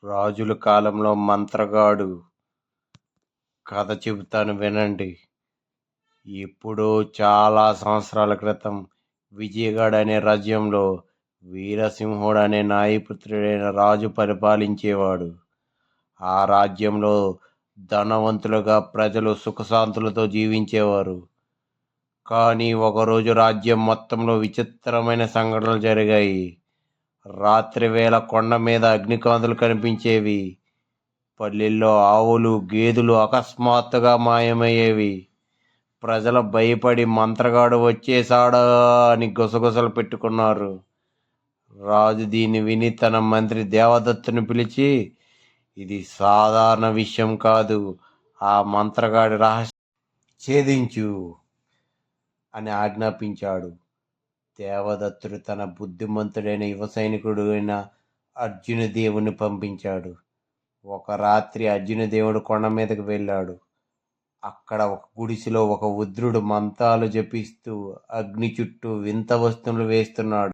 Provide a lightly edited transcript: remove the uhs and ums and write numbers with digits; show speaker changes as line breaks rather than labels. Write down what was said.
రాజుల కాలంలో మంత్రగాడు కథ చెబుతాను వినండి. ఎప్పుడో చాలా సంవత్సరాల క్రితం విజయగఢ అనే రాజ్యంలో వీరసింహుడు అనే నాయపుత్రుడైన రాజు పరిపాలించేవాడు. ఆ రాజ్యంలో ధనవంతులుగా ప్రజలు సుఖశాంతులతో జీవించేవారు. కానీ ఒకరోజు రాజ్యం మొత్తంలో విచిత్రమైన సంఘటనలు జరిగాయి. రాత్రి వేళ కొండ మీద అగ్నికాంతులు కనిపించేవి. పల్లెల్లో ఆవులు, గేదెలు అకస్మాత్తుగా మాయమయ్యేవి. ప్రజలు భయపడి మంత్రగాడు వచ్చేసాడా అని గుసగుసలు పెట్టుకున్నారు. రాజు దీన్ని విని తన మంత్రి దేవదత్తుని పిలిచి, ఇది సాధారణ విషయం కాదు, ఆ మంత్రగాడి రహస్యం ఛేదించు అని ఆజ్ఞాపించాడు. దేవదత్తుడు తన బుద్ధిమంతుడైన యువ సైనికుడు అయిన అర్జునదేవుని పంపించాడు. ఒక రాత్రి అర్జునదేవుడు కొండ మీదకి వెళ్ళాడు. అక్కడ ఒక గుడిసెలో ఒక వృద్ధుడు మంత్రాలు జపిస్తూ అగ్ని చుట్టూ వింత వస్తువులు వేస్తున్నాడు.